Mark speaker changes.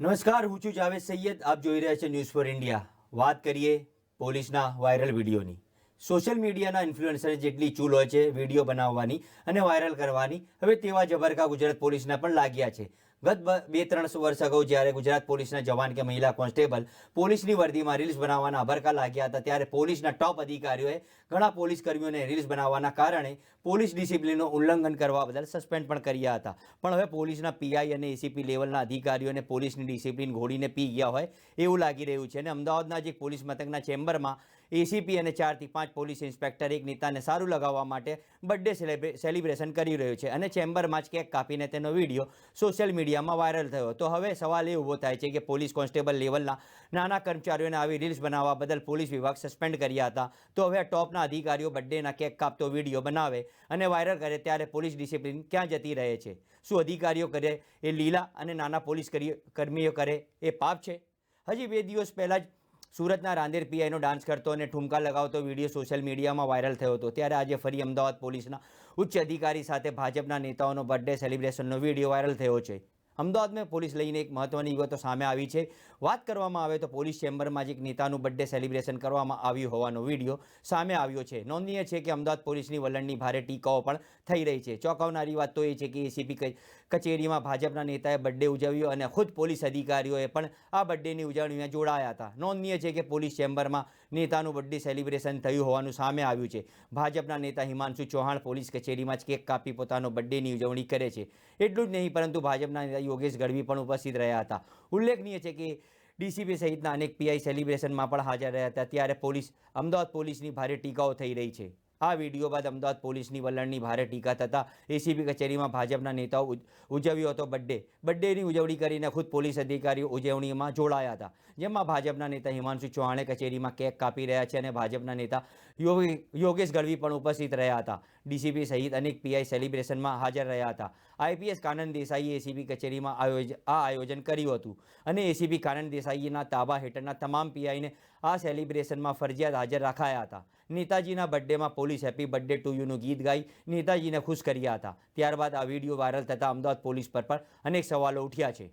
Speaker 1: નમસ્કાર, હું છું જાવેદ સૈયદ. આપ જોઈ રહ્યા છો ન્યૂઝ ફોર ઇન્ડિયા. વાત કરીએ પોલીસના વાયરલ વિડીયોની. સોશિયલ મીડિયાના ઇન્ફ્લુએન્સર જેટલી ચૂલ હોય છે વિડીયો બનાવવાની અને વાયરલ કરવાની, હવે તેવા જબરકા ગુજરાત પોલીસના પણ લાગ્યા છે. ગત 2-3 વર્ષ અગાઉ જ્યારે ગુજરાત પોલીસના જવાન કે મહિલા કોન્સ્ટેબલ પોલીસની વર્દીમાં રીલ્સ બનાવવાના અભરકા લાગ્યા હતા, ત્યારે પોલીસના ટોપ અધિકારીઓએ ઘણા પોલીસ કર્મીઓને રીલ્સ બનાવવાના કારણે પોલીસ ડિસિપ્લિનનું ઉલ્લંઘન કરવા બદલ સસ્પેન્ડ પણ કર્યા હતા. પણ હવે પોલીસના પીઆઈ અને એસીપી લેવલના અધિકારીઓને પોલીસની ડિસિપ્લિન ઘોડીને પી ગયા હોય એવું લાગી રહ્યું છે. અને અમદાવાદના જે પોલીસ મથકના ચેમ્બરમાં એસીપી અને 4 થી 5 પોલીસ ઇન્સ્પેક્ટર એક નેતાને સારું લગાવવા માટે બર્થડે સેલિબ્રેશન કરી રહ્યો છે અને ચેમ્બરમાં જ કેક કાપીને તેનો વિડીયો સોશિયલ મીડિયામાં વાયરલ થયો. તો હવે સવાલ એ ઊભો થાય છે કે પોલીસ કોન્સ્ટેબલ લેવલના નાના કર્મચારીઓને આવી રીલ્સ બનાવવા બદલ પોલીસ વિભાગ સસ્પેન્ડ કર્યા હતા, તો હવે ટોપના અધિકારીઓ બર્થડેના કેક કાપતો વિડીયો બનાવે અને વાયરલ કરે ત્યારે પોલીસ ડિસિપ્લિન ક્યાં જતી રહે છે? શું અધિકારીઓ કરે એ લીલા અને નાના પોલીસ કર્મીઓ કરે એ પાપ છે? હજી 2 દિવસ પહેલાં જ સુરતના રાંદેર પીઆઈનો ડાન્સ કરતો અને ઠુમકા લગાવતો વિડીયો સોશિયલ મીડિયામાં વાયરલ થયો હતો. ત્યારે આજે ફરી અમદાવાદ પોલીસના ઉચ્ચ અધિકારી સાથે ભાજપના નેતાઓનો બર્થડે સેલિબ્રેશનનો વિડીયો વાયરલ થયો છે. અમદાવાદમાં પોલીસ લઈને એક મહત્વની વિગતો સામે આવી છે. વાત કરવામાં આવે તો પોલીસ ચેમ્બરમાં જ એક નેતાનું બર્થડે સેલિબ્રેશન કરવામાં આવ્યું હોવાનો વિડીયો સામે આવ્યો છે. નોંધનીય છે કે અમદાવાદ પોલીસની વલણની ભારે ટીકાઓ પણ થઈ રહી છે. ચોંકાવનારી વાત તો એ છે કે એસીપી કચેરીમાં ભાજપના નેતાએ બર્થડે ઉજવ્યો અને ખુદ પોલીસ અધિકારીઓએ પણ આ બર્થડેની ઉજવણીમાં જોડાયા હતા. નોંધનીય છે કે પોલીસ ચેમ્બરમાં નેતાનું બર્થડે સેલિબ્રેશન થયું હોવાનું સામે આવ્યું છે. ભાજપના નેતા હિમાંશુ ચૌહાણ પોલીસ કચેરીમાં જ કેક કાપી પોતાનો બર્થડેની ઉજવણી કરે છે. એટલું જ નહીં, પરંતુ ભાજપના નેતા યોગેશ ગઢવી પણ ઉપસ્થિત રહ્યા હતા. ઉલ્લેખનીય છે કે ડીસીપી સહિતના અનેક પીઆઈ સેલિબ્રેશનમાં પણ હાજર રહ્યા હતા. ત્યારે અમદાવાદ પોલીસની ભારે ટીકાઓ થઈ રહી છે. આ વિડીયો બાદ અમદાવાદ પોલીસની વલણની ભારે ટીકા થતાં એસીપી કચેરીમાં ભાજપના નેતાઓ ઉજવ્યો હતો બર્થડેની ઉજવણી કરીને ખુદ પોલીસ અધિકારીઓ ઉજવણીમાં જોડાયા હતા, જેમાં ભાજપના નેતા હિમાંશુ ચૌહાણે કચેરીમાં કેક કાપી રહ્યા છે અને ભાજપના નેતા યોગેશ ગઢવી પણ ઉપસ્થિત રહ્યા હતા. ડીસીપી સહિત અનેક પીઆઈ સેલિબ્રેશનમાં હાજર રહ્યા હતા. આઈપીએસ કાનન દેસાઈએ એસીપી કચેરીમાં આયોજન કર્યું હતું અને એસીપી કાનન દેસાઈના તાબા હેઠળના તમામ પીઆઈને આ સેલિબ્રેશનમાં ફરજિયાત હાજર રાખાયા હતા. નેતાજીના બર્થડેમાં પોલીસ હેપી બર્થડે ટુ યુનું ગીત ગાઈ નેતાજીને ખુશ કર્યા હતા. ત્યારબાદ આ વિડીયો વાયરલ થતાં અમદાવાદ પોલીસ પર પણ અનેક સવાલો ઉઠ્યા છે.